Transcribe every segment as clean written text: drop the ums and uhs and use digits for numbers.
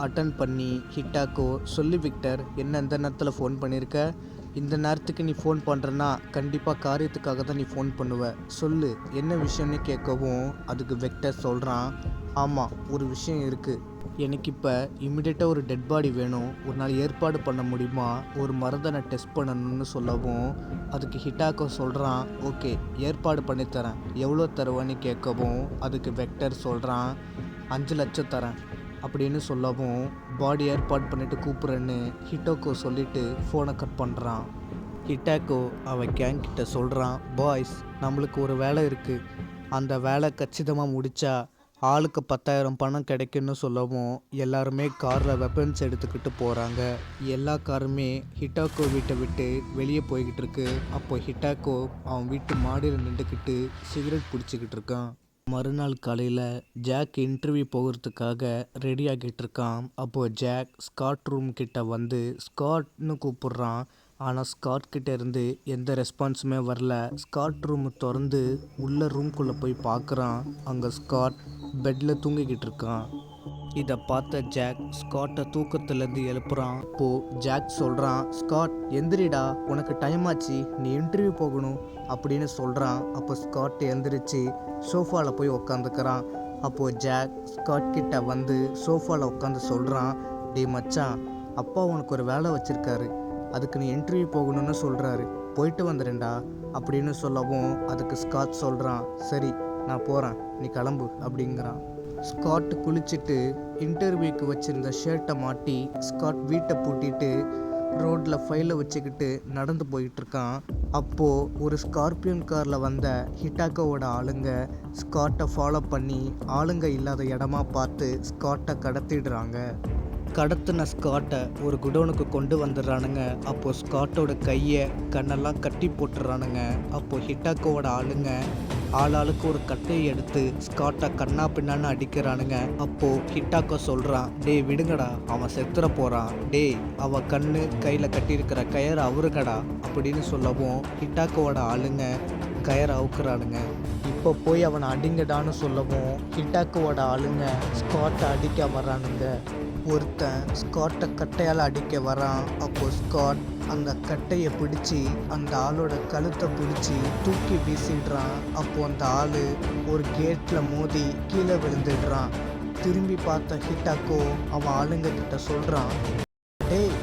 Attend பண்ணி ஹிட்டாக்கோ, சொல்லு Victor, என்ன இந்த நேரத்தில் ஃபோன் பண்ணியிருக்க? இந்த நேரத்துக்கு நீ ஃபோன் பண்ணுறன்னா கண்டிப்பாக காரியத்துக்காக தான் நீ ஃபோன் பண்ணுவ. சொல்லு, என்ன விஷயம்னு கேட்கவும் அதுக்கு விக்டர் சொல்கிறான், ஆமாம், ஒரு விஷயம் இருக்குது. எனக்கு இப்போ இம்மிடியட்டாக ஒரு டெட் பாடி வேணும். ஒரு நாள் ஏற்பாடு பண்ண முடியுமா? ஒரு மருந்தனை டெஸ்ட் பண்ணணும்னு சொல்லவும் அதுக்கு ஹிட்டாக்கோ சொல்கிறான், ஓகே, ஏற்பாடு பண்ணித்தரேன். எவ்வளோ தருவான்னு கேட்கவும் அதுக்கு வெக்டர் சொல்கிறான், 5 லட்சம் தரேன் அப்படின்னு சொல்லவும் பாடி ஏற்பாடு பண்ணிவிட்டு கூப்பிட்றேன்னு ஹிட்டாக்கோ சொல்லிவிட்டு ஃபோனை கட் பண்ணுறான். ஹிட்டாக்கோ அவன் கேங் கிட்ட சொல்கிறான், பாய்ஸ், நம்மளுக்கு ஒரு வேலை இருக்குது. அந்த வேலை கச்சிதமாக முடித்தா ஆளுக்கு 10,000 பணம் கிடைக்குன்னு சொல்லவும் எல்லாருமே காரில் வெப்பன்ஸ் எடுத்துக்கிட்டு போகிறாங்க. எல்லா காருமே ஹிட்டாக்கோ வீட்டை விட்டு வெளியே போய்கிட்டு இருக்கு. அப்போ ஹிட்டாக்கோ அவன் வீட்டு மாடியில் நின்றுக்கிட்டு சிகரெட் பிடிச்சிக்கிட்டு இருக்கான். மறுநாள் காலையில் ஜாக் இன்டர்வியூ போகிறதுக்காக ரெடி ஆகிட்டு இருக்கான். அப்போது ஜாக் ஸ்காட் ரூம் கிட்ட வந்து ஸ்காட்னு கூப்பிட்றான். ஆனால் ஸ்காட் கிட்ட இருந்து எந்த ரெஸ்பான்ஸுமே வரல. ஸ்காட் ரூம் திறந்து உள்ள ரூம்குள்ளே போய் பார்க்குறான். அங்கே ஸ்காட் பெட்டில் தூங்கிக்கிட்டு இருக்கான். இதை பார்த்த ஜாக் ஸ்காட்டை தூக்கத்துலேருந்து எழுப்புறான். இப்போது ஜாக் சொல்கிறான், ஸ்காட், எந்திரிடா, உனக்கு டைம் ஆச்சு, நீ இன்டர்வியூ போகணும் அப்படின்னு சொல்கிறான். அப்போ ஸ்காட் எந்திரிச்சு சோஃபாவில் போய் உக்காந்துக்கிறான். அப்போது ஜாக் ஸ்காட் கிட்ட வந்து சோஃபாவில் உட்காந்து சொல்கிறான், டே மச்சான், அப்பா உனக்கு ஒரு வேலை வச்சுருக்காரு, அதுக்கு நீ இன்டர்வியூ போகணும்னு சொல்கிறாரு, போயிட்டு வந்துடுண்டா அப்படின்னு சொல்லவும் அதுக்கு ஸ்காட் சொல்கிறான், சரி, நான் போகிறேன், நீ கிளம்பு அப்படிங்கிறான். ஸ்காட் குளிச்சுட்டு இன்டர்வியூக்கு வச்சுருந்த ஷர்ட்டை மாட்டி ஸ்காட் வீட்டை பூட்டிட்டு ரோட்டில் ஃபைலை வச்சுக்கிட்டு நடந்து போயிட்டுருக்கான். அப்போது ஒரு ஸ்கார்பியோன் காரில் வந்த ஹிட்டாக்கோவோட ஆளுங்க ஸ்காட்டை ஃபாலோ பண்ணி ஆளுங்க இல்லாத இடமா பார்த்து ஸ்காட்டை கடத்திடுறாங்க. கடத்தின ஸ்காட்டை ஒரு குடோனுக்கு கொண்டு வந்துடுறானுங்க. அப்போது ஸ்காட்டோட கையை கண்ணெல்லாம் கட்டி போட்டுடுறானுங்க. அப்போது ஹிட்டாக்கோவோட ஆளுங்க ஆளாளுக்கு ஒரு கட்டையை எடுத்து ஸ்காட்டை கண்ணா பின்னான்னு அடிக்கிறானுங்க. அப்போது ஹிட்டாக்கோ சொல்கிறான், டே விடுங்கடா, அவன் செத்துற போகிறான், டே அவன் கண்ணு கையில் கட்டியிருக்கிற கயரை அவுருங்கடா அப்படின்னு சொல்லவும் ஹிட்டாக்கோவோட ஆளுங்க கயரை அவுக்குறானுங்க. இப்போ போய் அவனை அடிங்கடான்னு சொல்லவும் ஹிட்டாக்கோவோட ஆளுங்க ஸ்காட்டை அடிக்க வர்றானுங்க. ஒருத்தன் ஸ்காட்டை கட்டையால் அடிக்க வரான். அப்போது ஸ்காட் அந்த கட்டையை பிடிச்சி அந்த ஆளோட கழுத்தை பிடிச்சி தூக்கி வீசிடுறான். அப்போது அந்த ஆள் ஒரு கேட்டில் மோதி கீழே விழுந்துடுறான். திரும்பி பார்த்த ஹிட்டாக்கோ அவன் ஆளுங்க கிட்ட சொல்கிறான், டேய்,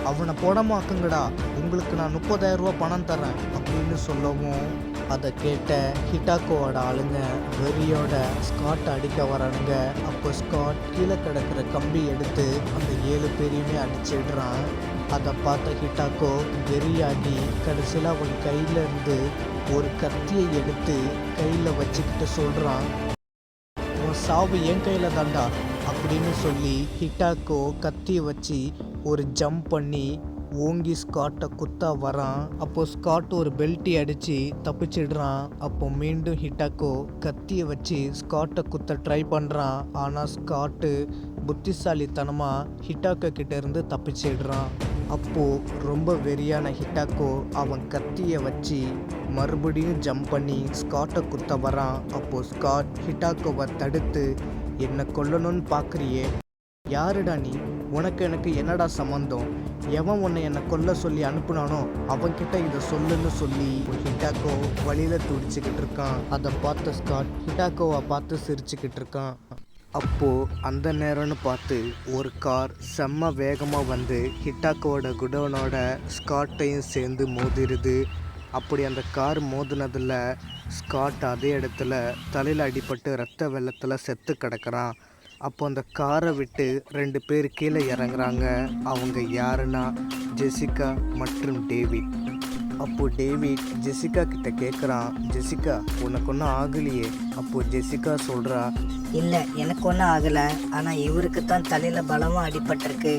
அவனை போடமாக்குங்கடா, உங்களுக்கு நான் 30,000 ரூபா பணம் தரேன் அப்படின்னு சொல்லவும் அதை கேட்ட ஹிட்டாக்கோவோட ஆளுங்க வெறியோட ஸ்காட்டை அடிக்க வரானுங்க. அப்போ ஸ்காட் கீழே கிடக்கிற கம்பி எடுத்து அந்த 7 பேரையுமே அடிச்சிடுறான். அதை பார்த்த ஹிட்டாக்கோ வெறியாகி கடைசியில் அவன் கையிலேருந்து ஒரு கத்தியை எடுத்து கையில் வச்சுக்கிட்டு சொல்கிறான், உன் சாவு என் கையில் தாண்டா அப்படின்னு சொல்லி ஹிட்டாக்கோ கத்தியை வச்சு ஒரு ஜம்ப் பண்ணி ஓங்கி ஸ்காட்டை குத்தா வரான். அப்போது ஸ்காட் ஒரு பெல்ட்டி அடித்து தப்பிச்சிடுறான். அப்போ மீண்டும் ஹிட்டாக்கோ கத்தியை வச்சு ஸ்காட்டை குத்த ட்ரை பண்ணுறான். ஆனால் ஸ்காட்டு புத்திசாலித்தனமாக ஹிட்டாக்கோ கிட்டேருந்து தப்பிச்சிடுறான். அப்போது ரொம்ப வெறியான ஹிட்டாக்கோ அவன் கத்தியை வச்சு மறுபடியும் ஜம்ப் பண்ணி ஸ்காட்டை குத்த வரான். அப்போது ஸ்காட் ஹிட்டாக்கோவை தடுத்து, என்னை கொல்லணும்னு பார்க்குறியே, யாருடா நீ, உனக்கு எனக்கு என்னடா சம்மந்தம், எவன் உன்னை என்னை கொல்ல சொல்லி அனுப்புனானோ அவன்கிட்ட இதை சொல்லுன்னு சொல்லி ஹிட்டாக்கோ வழியில் துடிச்சிக்கிட்டு இருக்கான். அதை பார்த்த ஸ்காட் ஹிட்டாக்கோவை பார்த்து சிரிச்சுக்கிட்டு இருக்கான். அப்போது அந்த நேரம்னு பார்த்து ஒரு கார் செம்ம வேகமாக வந்து ஹிட்டாக்கோவோட குடோனோட ஸ்காட்டையும் சேர்ந்து மோதிருது. அப்படி அந்த கார் மோதினதில் ஸ்காட் அதே இடத்துல தலையில் அடிபட்டு ரத்த வெள்ளத்தில் செத்து கிடக்கிறான். அப்போ அந்த காரை விட்டு 2 பேர் கீழே இறங்குறாங்க. அவங்க யாருன்னா ஜெசிகா மற்றும் டேவிட். அப்போது டேவிட் ஜெசிகா கிட்ட கேட்குறான், ஜெசிகா, உனக்கு ஒன்றும் ஆகலையே? அப்போது ஜெசிகா சொல்கிறா, இல்லை, எனக்கு ஒன்றும் ஆகலை, ஆனால் இவருக்கு தான் தலையில் பலமாக அடிபட்டிருக்கு,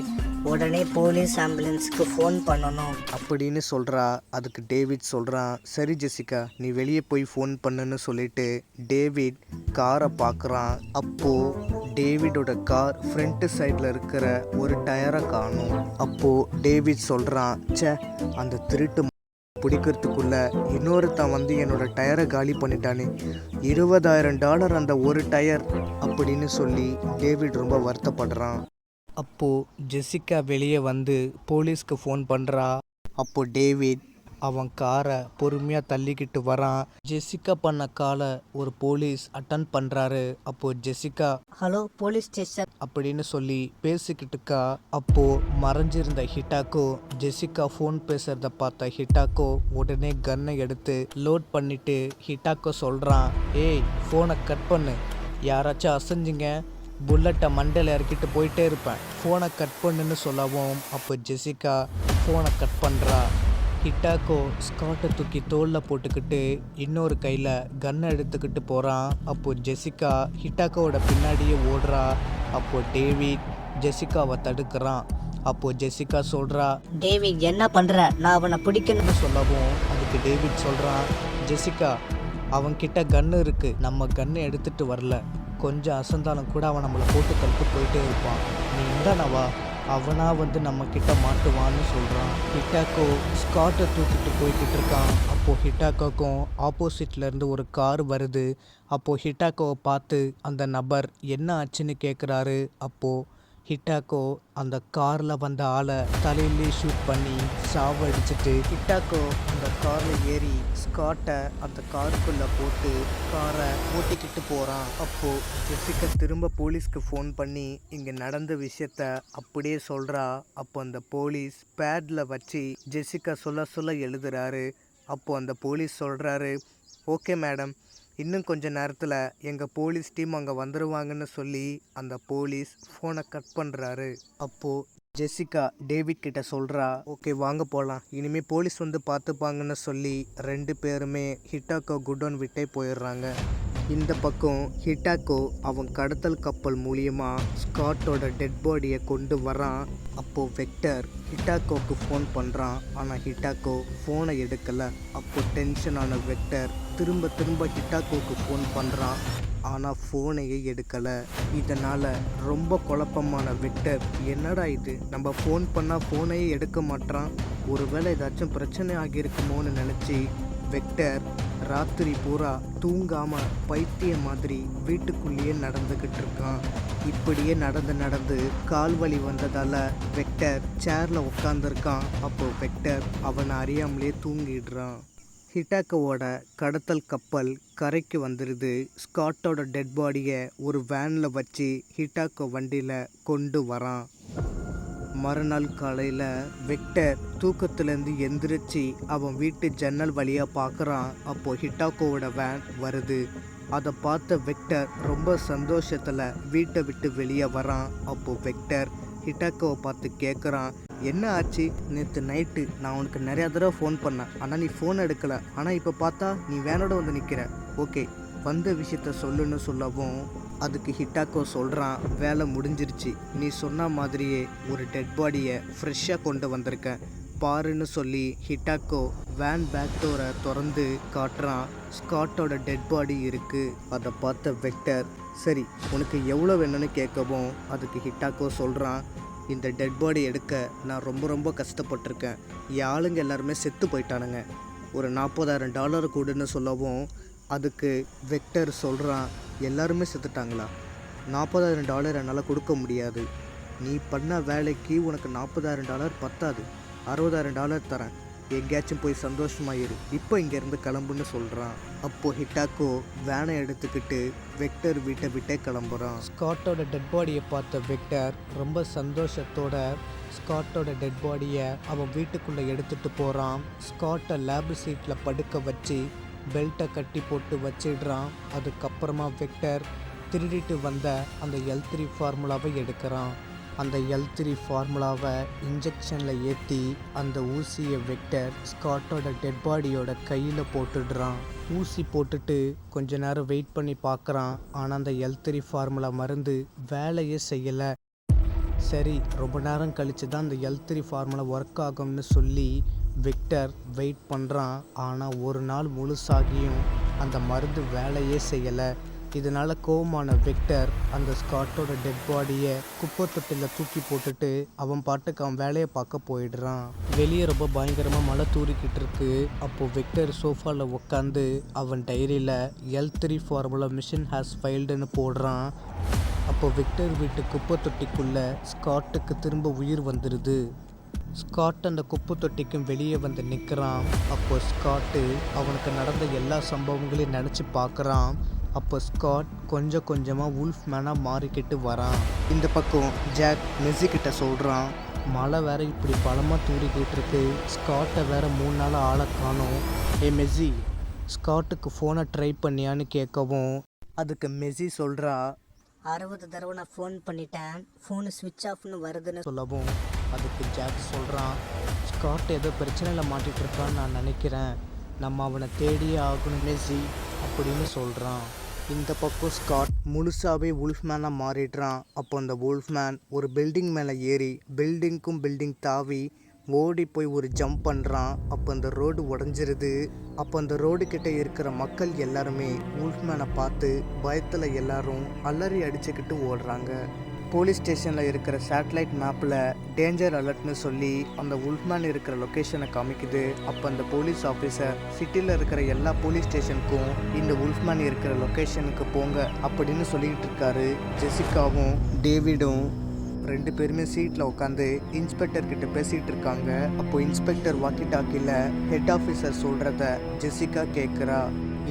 உடனே போலீஸ் ஆம்புலன்ஸுக்கு ஃபோன் பண்ணணும் அப்படின்னு சொல்கிறா. அதுக்கு டேவிட் சொல்கிறான், சரி ஜெசிகா, நீ வெளியே போய் ஃபோன் பண்ணுன்னு சொல்லிட்டு டேவிட் காரை பார்க்குறான். அப்போது டேவிடோட கார் ஃப்ரண்ட் சைடில் இருக்கிற ஒரு டயரை காணும். அப்போது டேவிட் சொல்கிறான், ச்சே, அந்த திருட்டு பிடிக்கிறதுக்குள்ள இன்னொருத்தன் வந்து என்னோட டயரை காலி பண்ணிட்டானே, $20,000 அந்த ஒரு டயர் அப்படின்னு சொல்லி டேவிட் ரொம்ப வருத்தப்படுறான். அப்போது ஜெசிகா வெளியே வந்து போலீஸ்க்கு ஃபோன் பண்ணுறா. அப்போது டேவிட் அவன் காரை பொறுமையாக தள்ளிக்கிட்டு வரான். ஜெசிகா பண்ண காலை ஒரு போலீஸ் அட்டன் பண்ணுறாரு. அப்போது ஜெசிகா ஹலோ போலீஸ் ஸ்டேஷன். அப்படின்னு சொல்லி பேசிக்கிட்டு இருக்கா. அப்போது மறைஞ்சிருந்த ஹிட்டாக்கோ ஜெசிகா ஃபோன் பேசுகிறத பார்த்த ஹிட்டாக்கோ உடனே கன்னை எடுத்து லோட் பண்ணிட்டு ஹிட்டாக்கோ சொல்கிறான், ஏய் ஃபோனை கட் பண்ணு, யாராச்சும் அசைஞ்சிங்க புல்லட்டை மண்டையில் இறக்கிட்டு போயிட்டே இருப்பேன், ஃபோனை கட் பண்ணுன்னு சொல்லவும் அப்போ ஜெசிகா ஃபோனை கட் பண்ணுறா. ஹிட்டாக்கோ ஸ்காட்டை தூக்கி தோளில் போட்டுக்கிட்டு இன்னொரு கையில் கன்னை எடுத்துக்கிட்டு போகிறான். அப்போது ஜெசிகா ஹிட்டாக்கோவோட பின்னாடியே ஓடுறா. அப்போது டேவிட் ஜெசிகாவை தடுக்கிறான். அப்போது ஜெசிகா சொல்கிறா, டேவிட் என்ன பண்ணுற, நான் அவனை பிடிக்கணும்னு சொல்லவும் அதுக்கு டேவிட் சொல்கிறான், ஜெசிகா அவன்கிட்ட கன்று இருக்குது, நம்ம கன்னை எடுத்துகிட்டு வரல, கொஞ்சம் அசந்தாலும் கூட அவன் நம்மளை போட்டு தள்ளிட்டு போயிட்டே இருப்பான், நீ இந்தானவா, அவனா வந்து நம்ம கிட்ட மாட்டுவான்னு சொல்கிறான். ஹிட்டாக்கோ ஸ்காட்டை தூக்கிட்டு போய்கிட்டு இருக்கான். அப்போது ஹிட்டாக்கோக்கும் ஆப்போசிட்லேருந்து ஒரு கார் வருது. அப்போது ஹிட்டாக்கோவை பார்த்து அந்த நபர் என்ன ஆச்சுன்னு கேட்குறாரு. அப்போது ஹிட்டாக்கோ அந்த காரில் வந்த ஆளை தலையிலே ஷூட் பண்ணி சாவடிச்சிட்டு ஹிட்டாக்கோ அந்த காரில் ஏறி ஸ்காட்டை அந்த காருக்குள்ளே போட்டு காரை ஓட்டிக்கிட்டு போகிறான். அப்போது ஜெசிகா திரும்ப போலீஸ்க்கு ஃபோன் பண்ணி இங்கே நடந்த விஷயத்த அப்படியே சொல்கிறா. அப்போ அந்த போலீஸ் பேடில் வச்சு ஜெசிகா சொல்ல எழுதுறாரு. அப்போது அந்த போலீஸ் சொல்கிறாரு, ஓகே மேடம், இன்னும் கொஞ்ச நேரத்தில் எங்கள் போலீஸ் டீம் அங்கே வந்துடுவாங்கன்னு சொல்லி அந்த போலீஸ் ஃபோனை கட் பண்ணுறாரு. அப்போது ஜெசிகா டேவிட் கிட்ட சொல்கிறா, ஓகே வாங்க போகலாம், இனிமேல் போலீஸ் வந்து பார்த்துப்பாங்கன்னு சொல்லி 2 பேருமே ஹிட்டாக்கோ குடோன் விட்டே போயிடுறாங்க. இந்த பக்கம் ஹிட்டாக்கோ அவன் கடத்தல் கப்பல் மூலியமாக ஸ்காட்டோட டெட் பாடியை கொண்டு வரான். அப்போது வெக்டர் ஹிட்டாக்கோவுக்கு ஃபோன் பண்ணுறான். ஆனால் ஹிட்டாக்கோ ஃபோனை எடுக்கலை. அப்போது டென்ஷனான வெக்டர் திரும்ப ஹிட்டாக்கோவுக்கு ஃபோன் பண்ணுறான். ஆனால் ஃபோனையே எடுக்கலை. இதனால் ரொம்ப குழப்பமான வெக்டர், என்னடா இது, நம்ம ஃபோன் பண்ணால் ஃபோனையே எடுக்க மாட்டான், ஒருவேளை ஏதாச்சும் பிரச்சனை ஆகியிருக்குமோன்னு நினச்சி வெக்டர் ராத்திரி பூரா தூங்காமல் பைத்திய மாதிரி வீட்டுக்குள்ளேயே நடந்துக்கிட்டு இருக்கான். இப்படியே நடந்து கால் வலி வந்ததால் வெக்டர் சேரில் உட்காந்துருக்கான். அப்போது வெக்டர் அவனை அறியாமலே தூங்கிடுறான். ஹிட்டாக்கோவோட கடத்தல் கப்பல் கரைக்கு வந்துடுது. ஸ்காட்டோட டெட் பாடியை ஒரு வேனில் வச்சு ஹிட்டாக்கோ வண்டியில் கொண்டு வரான். மறுநாள் காலையில் வெக்டர் தூக்கத்துலேருந்து எந்திரிச்சு அவன் வீட்டு ஜன்னல் வழியாக பார்க்குறான். அப்போது ஹிட்டாக்கோவோட வேன் வருது. அதை பார்த்த வெக்டர் ரொம்ப சந்தோஷத்தில் வீட்டை விட்டு வெளியே வரான். அப்போது வெக்டர் ஹிட்டாக்கோவை பார்த்து கேட்குறான், என்ன ஆச்சு, நேற்று நைட்டு நான் உனக்கு நிறையா தடவை ஃபோன் பண்ணேன், ஆனால் நீ ஃபோன் எடுக்கலை, ஆனால் இப்போ பார்த்தா நீ வேனோட வந்து நிற்கிற, ஓகே வந்த விஷயத்த சொல்லுன்னு சொல்லவும் அதுக்கு ஹிட்டாக்கோ சொல்கிறான், வேலை முடிஞ்சிருச்சு, நீ சொன்ன மாதிரியே ஒரு டெட் பாடியை ஃப்ரெஷ்ஷாக கொண்டு வந்திருக்கேன் பாருன்னு சொல்லி ஹிட்டாக்கோ வேன் பேக் டோரை திறந்து காட்டுறான். ஸ்காட்டோட டெட் பாடி இருக்குது. அதை பார்த்த வெக்டர், சரி உனக்கு எவ்வளோ வேணும்னு கேட்கவும் அதுக்கு ஹிட்டாக்கோ சொல்கிறான், இந்த டெட் பாடி எடுக்க நான் ரொம்ப கஷ்டப்பட்டிருக்கேன், என் ஆளுங்க எல்லாருமே செத்து போயிட்டானுங்க, ஒரு $40,000 கூடுன்னு சொல்லவும் அதுக்கு வெக்டர் சொல்கிறான், எல்லாருமே செத்துட்டாங்களா, $40,000 என்னால் கொடுக்க முடியாது, நீ பண்ண வேலைக்கு உனக்கு $40,000 பத்தாது, $60,000 தரேன், எங்கேயாச்சும் போய் சந்தோஷமாயிரு, இப்போ இங்கேருந்து கிளம்புன்னு சொல்கிறான். அப்போது ஹிட்டாக்கோ வேனை எடுத்துக்கிட்டு வெக்டர் வீட்டை விட்டே கிளம்புறான். ஸ்காட்டோட டெட் பாடியை பார்த்த வெக்டர் ரொம்ப சந்தோஷத்தோட ஸ்காட்டோட டெட் பாடியை அவன் வீட்டுக்குள்ளே எடுத்துகிட்டு போகிறான். ஸ்காட்டை லேப் சீட்டில் படுக்க வச்சு பெல்ட்டை கட்டி போட்டு வச்சிடுறான். அதுக்கப்புறமா வெக்டர் திருடிட்டு வந்த அந்த L3 ஃபார்முலாவை எடுக்கிறான். அந்த L3 ஃபார்முலாவை இன்ஜெக்ஷனில் ஏற்றி அந்த ஊசியை வெக்டர் ஸ்காட்டோட டெட் பாடியோட கையில் போட்டுடுறான். ஊசி போட்டுட்டு கொஞ்ச நேரம் வெயிட் பண்ணி பார்க்குறான். ஆனால் அந்த L3 ஃபார்முலா மருந்து வேலையே செய்யலை. சரி ரொம்ப நேரம் கழித்து தான் அந்த L3 ஃபார்முலா ஒர்க் ஆகும்னு சொல்லி விக்டர் வெயிட் பண்ணுறான். ஆனால் ஒரு நாள் முழுசாகியும் அந்த மருந்து வேலையே செய்யலை. இதனால் கோவமான விக்டர் அந்த ஸ்காட்டோட டெட் பாடியை குப்பை தொட்டியில் தூக்கி போட்டுட்டு அவன் பாட்டுக்கு அவன் வேலையை பார்க்க போயிடுறான். வெளியே ரொம்ப பயங்கரமாக மழை தூரிக்கிட்டு இருக்கு. அப்போது விக்டர் சோஃபாவில் உட்காந்து அவன் டைரியில் L3 ஃபார்முலா மிஷின் ஹேஸ் ஃபைல்டுன்னு போடுறான். அப்போ விக்டர் வீட்டு குப்பை தொட்டிக்குள்ள ஸ்காட்டுக்கு திரும்ப உயிர் வந்துடுது. ஸ்காட் அந்த குப்பை தொட்டிக்கும் வெளியே வந்து நிற்கிறான். அப்போ ஸ்காட்டு அவனுக்கு நடந்த எல்லா சம்பவங்களையும் நினச்சி பார்க்குறான். அப்போ ஸ்காட் கொஞ்சம் கொஞ்சமாக உல்ஃப் மேனாக மாறிக்கிட்டு வரான். இந்த பக்கம் ஜாக் மெஸ்ஸி கிட்ட சொல்கிறான், மழை வேற இப்படி பலமாக தூரிக்கிட்டு இருக்கு, ஸ்காட்டை வேற 3 நாளாக ஆளை காணோம். மெஸ்ஸி, ஸ்காட்டுக்கு ஃபோனை ட்ரை பண்ணியான்னு கேட்கவும் அதுக்கு மெஸ்ஸி சொல்கிறா, 60 தடவை நான் ஃபோன் பண்ணிட்டேன், ஃபோனு ஸ்விட்ச் ஆஃப்னு வருதுன்னு சொல்லவும் அதுக்கு ஜாக் சொல்கிறான், ஸ்காட் ஏதோ பிரச்சனையில் மாட்டிகிட்டு இருக்கான்னு நான் நினைக்கிறேன், நம்ம அவனை தேடியே ஆகணும் மெஸ்ஸி அப்படின்னு சொல்கிறான். இந்த பக்கம் ஸ்காட் முழுசாகவே வுல்ஃப்மேனாக மாறிடுறான். அப்போ அந்த வுல்ஃப்மேன் ஒரு பில்டிங் மேலே ஏறி பில்டிங் தாவி ஓடி போய் ஒரு ஜம்ப் பண்ணுறான். அப்போ அந்த ரோடு உடஞ்சிருது. அப்போ அந்த ரோடு கிட்ட இருக்கிற மக்கள் எல்லாருமே வுல்ஃப்மேனை பார்த்து பயத்தில் எல்லாரும் அலறி அடிச்சுக்கிட்டு ஓடுறாங்க. போலீஸ் ஸ்டேஷனில் இருக்கிற சேட்டலைட் மேப்பில் டேஞ்சர் அலர்ட்னு சொல்லி அந்த வுல்ஃப்மேன் இருக்கிற லொக்கேஷனை காமிக்குது. அப்போ அந்த போலீஸ் ஆஃபீஸர் சிட்டியில் இருக்கிற எல்லா போலீஸ் ஸ்டேஷனுக்கும் இந்த வுல்ஃப்மேன் இருக்கிற லொக்கேஷனுக்கு போங்க அப்படின்னு சொல்லிக்கிட்டு இருக்காரு. ஜெசிகாவும் டேவிடும் 2 பேருமே சீட்டில் உட்காந்து இன்ஸ்பெக்டர் கிட்ட பேசிகிட்டு இருக்காங்க. அப்போ இன்ஸ்பெக்டர் வாக்கி டாக்கியில் ஹெட் ஆஃபீஸர் சொல்கிறத ஜெசிகா கேட்குறா.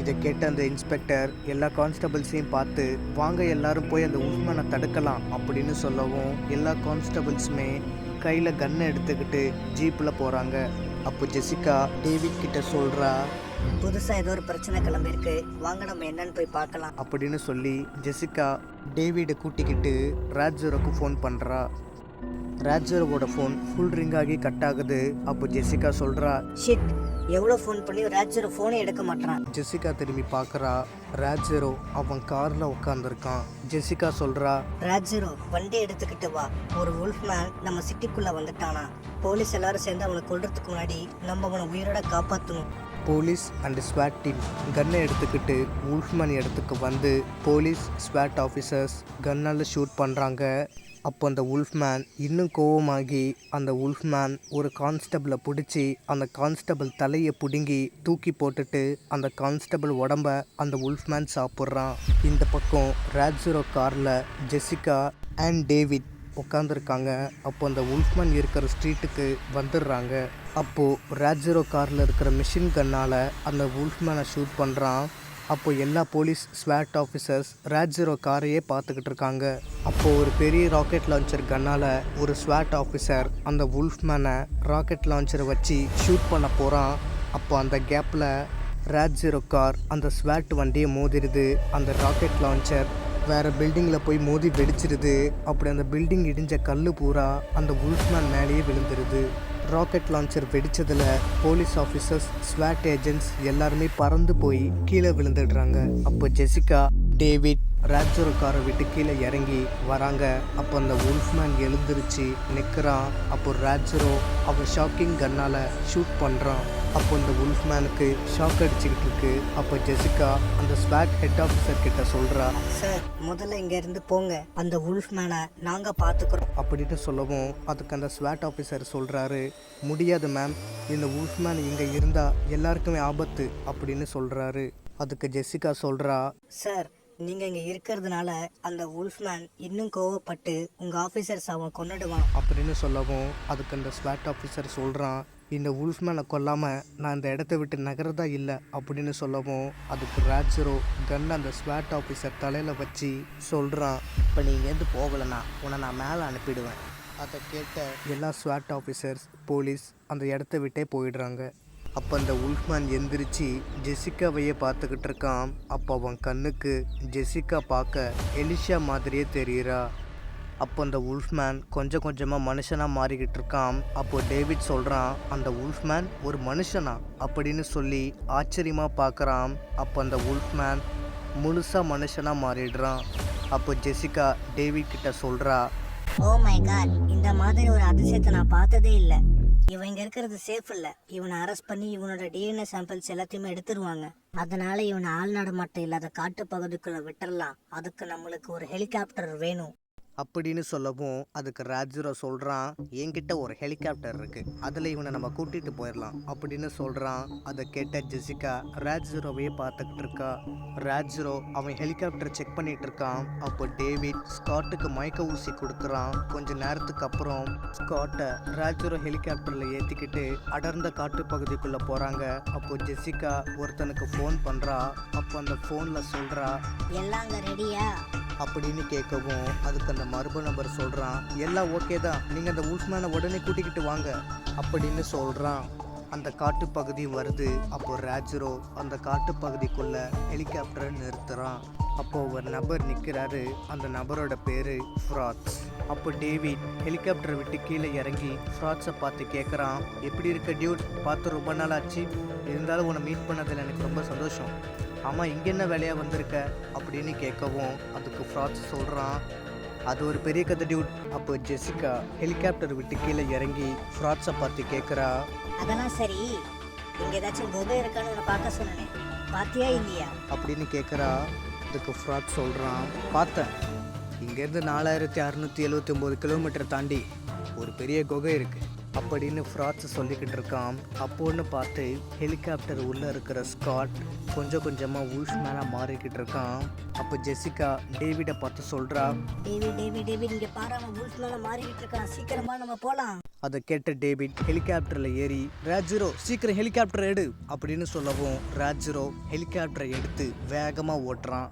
இதை கேட்ட அந்த இன்ஸ்பெக்டர் எல்லா கான்ஸ்டபிள்ஸையும் பார்த்து வாங்க எல்லாரும் போய் அந்த வுல்ஃப்மேனை தடுக்கலாம் அப்படின்னு சொல்லவும் எல்லா கான்ஸ்டபிள்ஸுமே கையில் கன்னை எடுத்துக்கிட்டு ஜீப்பில் போகிறாங்க. அப்போ ஜெசிகா டேவிட் கிட்ட சொல்கிறா, புதுசாக ஏதோ ஒரு பிரச்சனை கிளம்பிருக்கு, வாங்க நம்ம என்னன்னு போய் பார்க்கலாம் அப்படின்னு சொல்லி ஜெசிகா டேவிடை கூட்டிக்கிட்டு ராட்ஜரோக்கு ஃபோன் பண்ணுறா. ராட்ஜரோட ஃபோன் ஃபுல் ரிங் ஆகி கட் ஆகுது. அப்போ ஜெசிகா சொல்கிறா, ஷிட், எவ்வளோ ஃபோன் பண்ணி ராஜ்ஜரோ ஃபோனை எடுக்க மாட்டான். ஜெசிகா திரும்பி பார்க்குறா. ராட்ஜரோ அவன் காரில் உட்காந்துருக்கான். ஜெசிகா சொல்கிறா, ராஜ்ஜரோ வண்டி எடுத்துக்கிட்டு வா, ஒரு வுல்ஃப்மேன் நம்ம சிட்டிக்குள்ளே வந்துட்டானா, போலீஸ் எல்லாரும் சேர்ந்து அவனை கொல்றதுக்கு முன்னாடி நம்ம அவனை உயிரோட காப்பாற்றணும். போலீஸ் அண்ட் ஸ்வாட் டீம் கன்னை எடுத்துக்கிட்டு வுல்ஃப்மேன் இடத்துக்கு வந்து போலீஸ் ஸ்வாட் ஆஃபீஸர்ஸ் கன்னால் ஷூட் பண்ணுறாங்க. அப்போ அந்த வுல்ஃப்மேன் இன்னும் கோவமாகி அந்த வுல்ஃப்மேன் ஒரு கான்ஸ்டபிளை பிடிச்சி அந்த கான்ஸ்டபிள் தலையை பிடுங்கி தூக்கி போட்டுட்டு அந்த கான்ஸ்டபிள் உடம்ப அந்த வுல்ஃப்மேன் சாப்பிட்றான். இந்த பக்கம் ராட்ஜரோ காரில் ஜெசிகா அண்ட் டேவிட் உட்காந்துருக்காங்க. அப்போ அந்த வுல்ஃப்மேன் இருக்கிற ஸ்ட்ரீட்டுக்கு வந்துடுறாங்க. அப்போது ராட்ஜரோ காரில் இருக்கிற மிஷின் கன்னால் அந்த வுல்ஃப்மேனை ஷூட் பண்ணுறான். அப்போ எல்லா போலீஸ் ஸ்வாட் ஆஃபீஸர்ஸ் ராட்ஜரோ காரையே பார்த்துக்கிட்டு இருக்காங்க. அப்போது ஒரு பெரிய ராக்கெட் லான்ச்சர் கன்னால் ஒரு ஸ்வாட் ஆஃபீஸர் அந்த வுல்ஃப்மேனை ராக்கெட் லான்ச்சரை வச்சு ஷூட் பண்ண போகிறான். அப்போ அந்த கேப்பில் ராட்ஜரோ கார் அந்த ஸ்வாட் வண்டியை மோதிடுது. அந்த ராக்கெட் லான்ச்சர் வேறு பில்டிங்கில் போய் மோதி வெடிச்சிருது. அப்படி அந்த பில்டிங் இடிஞ்ச கல் பூரா அந்த வுல்ஃப்மேன் மேலேயே விழுந்துருது. ராக்கெட் லான்ச்சர் வெடிச்சதில் போலீஸ் ஆஃபீஸர்ஸ் ஸ்வாட் ஏஜென்ட்ஸ் எல்லாருமே பறந்து போய் கீழே விழுந்துடுறாங்க. அப்போ ஜெசிகா டேவிட் ராட்ஜரோ காரை விட்டு கீழே இறங்கி வராங்க. அப்போ அந்த வுல்ஃப்மேன் எழுந்திருச்சு நிற்கிறான். அப்போ ராட்ஜரோ அவன் ஷாக்கிங் கன்னால் ஷூட் பண்ணுறான். அப்போ இந்த வுல்ஃப்மேனுக்கு ஷாக் அடிச்சுக்கிட்டு இருக்கு. அப்போ ஜெசிகா அந்த ஸ்வாட் ஹெட் ஆஃபீஸர் கிட்ட சொல்கிறா, சார் முதல்ல இங்கேருந்து போங்க, அந்த வுல்ஃப்மேனை நாங்கள் பார்த்துக்குறோம் அப்படின்னு சொல்லவும் அதுக்கு அந்த ஸ்வாட் ஆஃபீஸர் சொல்கிறாரு, முடியாது மேம், இந்த வுல்ஃப்மேன் இங்கே இருந்தால் எல்லாருக்குமே ஆபத்து அப்படின்னு சொல்கிறாரு. அதுக்கு ஜெசிகா சொல்கிறா, சார் நீங்கள் இங்கே இருக்கிறதுனால அந்த வுல்ஃப்மேன் இன்னும் கோவப்பட்டு உங்கள் ஆஃபீஸர்ஸ் அவன் கொன்னுடுவான் அப்படின்னு சொல்லவும் அதுக்கு அந்த ஸ்வாட் ஆஃபீஸர் சொல்கிறான், இந்த வுல்ஃப்மேனை கொல்லாமல் நான் இந்த இடத்த விட்டு நகரதா இல்லை அப்படின்னு சொல்லவும் அதுக்கு ராட்ஜரோ கன் அந்த ஸ்வாட் ஆஃபீஸர் தலையில் வச்சு சொல்கிறான், இப்போ நீ இங்கேருந்து போகலைன்னா உன்னை நான் மேலே அனுப்பிடுவேன். அதை கேட்ட எல்லா ஸ்வாட் ஆஃபீஸர்ஸ் போலீஸ் அந்த இடத்த விட்டே போயிடுறாங்க. அப்போ அந்த வுல்ஃப்மேன் எந்திரிச்சு ஜெசிகாவையே பார்த்துக்கிட்டு இருக்கான். அப்போ அவன் கண்ணுக்கு ஜெசிகா பார்க்க எலிஷா மாதிரியே தெரியுறா. அப்போ அந்த வுல்ஃப்மேன் கொஞ்சம் கொஞ்சமாக மனுஷனாக மாறிக்கிட்டு இருக்கான். அப்போது டேவிட் சொல்கிறான், அந்த வுல்ஃப்மேன் ஒரு மனுஷனா அப்படின்னு சொல்லி ஆச்சரியமாக பார்க்குறான். அப்போ அந்த வுல்ஃப்மேன் முழுசாக மனுஷனாக மாறிடுறான். அப்போ ஜெசிகா டேவிட் கிட்ட சொல்கிறா, ஓ மை காட், இந்த மாதிரி ஒரு அதிசயத்தை நான் பார்த்ததே இல்லை. இவன் இங்க இருக்கிறது சேஃப் இல்ல, இவனை அரெஸ்ட் பண்ணி இவனோட டிஎன்ஏ சாம்பிள்ஸ் எல்லாத்தையுமே எடுத்துருவாங்க. அதனால இவனை ஆள் நடமாட்டம் இல்லாத காட்டு பகுதிக்குள்ள விட்டுறலாம். அதுக்கு நம்மளுக்கு ஒரு ஹெலிகாப்டர் வேணும் அப்படின்னு சொல்லவும் அதுக்கு ராஜ்ஜீரோ சொல்கிறான், என்கிட்ட ஒரு ஹெலிகாப்டர் இருக்குது, அதில் இவனை நம்ம கூட்டிகிட்டு போயிடலாம் அப்படின்னு சொல்கிறான். அதை கேட்ட ஜெசிகா ராஜ்ஜீரோவையே பார்த்துக்கிட்டு இருக்கா. ராஜ்ஜீரோ அவன் ஹெலிகாப்டரை செக் பண்ணிட்டு இருக்கான். அப்போ டேவிட் ஸ்காட்டுக்கு மயக்க ஊசி கொடுக்குறான். கொஞ்ச நேரத்துக்கு அப்புறம் ஸ்காட்டை ராஜ்ஜீரோ ஹெலிகாப்டரில் ஏற்றிக்கிட்டு அடர்ந்த காட்டு பகுதிக்குள்ளே போகிறாங்க. அப்போ ஜெசிகா ஒருத்தனுக்கு ஃபோன் பண்ணுறா. அப்போ அந்த ஃபோனில் சொல்கிறா, எல்லாம் அங்க ரெடியா? அப்படின்னு கேட்கவும் அதுக்கு அந்த மர்ம நபர் சொல்கிறான், எல்லாம் ஓகே தான், நீங்கள் அந்த உல்ஃப்மேனை உடனே கூட்டிக்கிட்டு வாங்க அப்படின்னு சொல்கிறான். அந்த காட்டுப்பகுதி வருது. அப்போ ராஜ்ஜீரோ அந்த காட்டுப்பகுதிக்குள்ள ஹெலிகாப்டரை நிறுத்துறான். அப்போ ஒரு நபர் நிற்கிறாரு. அந்த நபரோட பேரு ஃப்ராட்ஸ். அப்போ டேவிட் ஹெலிகாப்டரை விட்டு கீழே இறங்கி ஃப்ராட்ஸை பார்த்து கேட்குறான், எப்படி இருக்க டியூட், பார்த்து ரொம்ப நாள் ஆச்சு, இருந்தாலும் உன்னை மீட் பண்ணதில் எனக்கு ரொம்ப சந்தோஷம். ஆமாம், இங்கே என்ன வேலையாக வந்திருக்க அப்படின்னு கேட்கவும் அதுக்கு ஃப்ராட்ஸ் சொல்கிறான், அது ஒரு பெரிய கதை டியூட். அப்போ ஜெசிகா ஹெலிகாப்டர் விட்டு கீழே இறங்கி ஃப்ராட்ஸை பார்த்து கேட்குறா, அதெல்லாம் சரி, இங்க ஏதாச்சும் குகை இருக்கான்னு உன்னை பார்க்க சொன்னேன், பாத்தியா இல்லையா அப்படின்னு கேட்குறா. அதுக்கு ஃப்ராட் சொல்கிறான், பார்த்தேன், இங்கேருந்து 4679 கிலோமீட்டர் தாண்டி ஒரு பெரிய குகை இருக்குது அப்படின்னு ஃப்ராட்ஸ் சொல்லிக்கிட்டு இருக்கான். அப்போன்னு பார்த்து ஹெலிகாப்டர் உள்ளே இருக்கிற ஸ்காட் கொஞ்சம் கொஞ்சமாக உல்ஃப்மேனாக மாறிக்கிட்டு இருக்கான். அப்போ ஜெசிகா டேவிடை பார்த்து சொல்கிறா, டேவிட் இங்க பாரு, அவன் உல்ஃப்மேனா மாறிக்கிட்டு இருக்கான், சீக்கிரமா நம்ம போலாம். அதை கேட்ட டேவிட் ஹெலிகாப்டரில் ஏறி, ராஜ்ஜீரோ சீக்கிரம் ஹெலிகாப்டர் எடு அப்படின்னு சொல்லவும் ராஜ்ஜீரோ ஹெலிகாப்டரை எடுத்து வேகமாக ஓட்டுறான்.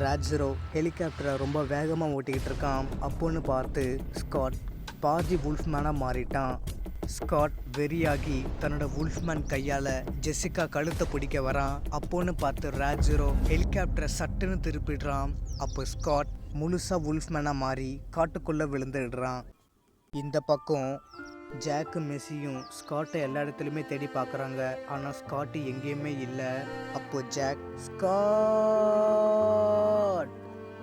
ராஜ்ஜீரோ ஹெலிகாப்டரை ரொம்ப வேகமாக ஓட்டிக்கிட்டு இருக்கான். அப்போன்னு பார்த்து ஸ்காட் பாதி உல்ஃப்மேனாக மாறிட்டான். ஸ்காட் வெறியாகி தன்னோட உல்ஃப்மேன் கையால் ஜெசிகா கழுத்தை பிடிக்க வரான். அப்போன்னு பார்த்து ராஜ்ஜீரோ ஹெலிகாப்டரை சட்டுன்னு திருப்பிடுறான். அப்போ ஸ்காட் முழுசாக உல்ஃப்மேனாக மாறி காட்டுக்குள்ளே விழுந்துடுறான். இந்த பக்கம் ஜாக்கு மெஸ்ஸியும் ஸ்காட்டை எல்லா இடத்துலையுமே தேடி பார்க்குறாங்க. ஆனால் ஸ்காட்டு எங்கேயுமே இல்லை. அப்போ ஜாக் ஸ்காட்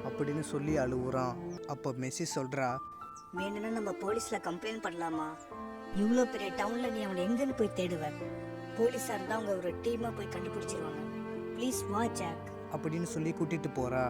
அப்படின்னு சொல்லி அழுவுறான். அப்போ மெஸ்ஸி சொல்கிறா, வேணும்னா நம்ம போலீஸ்ல கம்ப்ளைண்ட் பண்ணலாமா? இவ்வளோ பெரிய டவுன்ல நீ அவனை எங்கன்னு போய் தேடுவ? போலீஸா இருந்தா அவங்க ஒரு டீமா போய் கண்டுபிடிச்சிருவாங்க. ப்ளீஸ் வா ஜாக் அப்படின்னு சொல்லி கூட்டிகிட்டு போகிறா.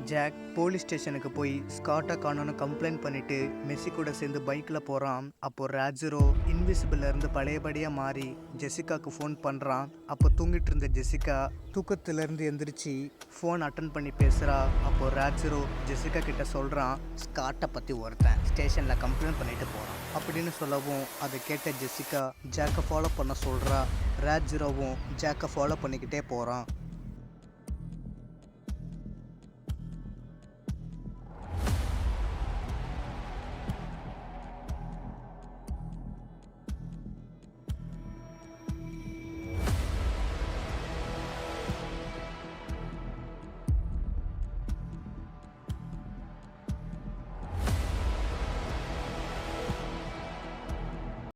ஜாக் போலீஸ் ஸ்டேஷனுக்கு போய் ஸ்காட்டை காணோன்னு கம்ப்ளைண்ட் பண்ணிவிட்டு மெஸ்ஸி கூட சேர்ந்து பைக்கில் போகிறான். அப்போது ராஜ்ஜீரோ இன்விசிபிளில் பழையபடியாக மாறி ஜெசிகாவுக்கு ஃபோன் பண்ணுறான். அப்போ தூங்கிட்டு இருந்த ஜெசிகா தூக்கத்திலேருந்து எந்திரிச்சு ஃபோன் அட்டன் பண்ணி பேசுகிறா. அப்போது ராஜ்ஜீரோ ஜெசிகா கிட்ட சொல்கிறான், ஸ்காட்டை பற்றி ஒருத்தன் ஸ்டேஷனில் கம்ப்ளைண்ட் பண்ணிட்டு போகிறான் அப்படின்னு சொல்லவும் அதை கேட்ட ஜெசிகா ஜாக்கை ஃபாலோ பண்ண சொல்கிறா. ராஜ்ஜீரோவும் ஜாக்கை ஃபாலோ பண்ணிக்கிட்டே போகிறான்.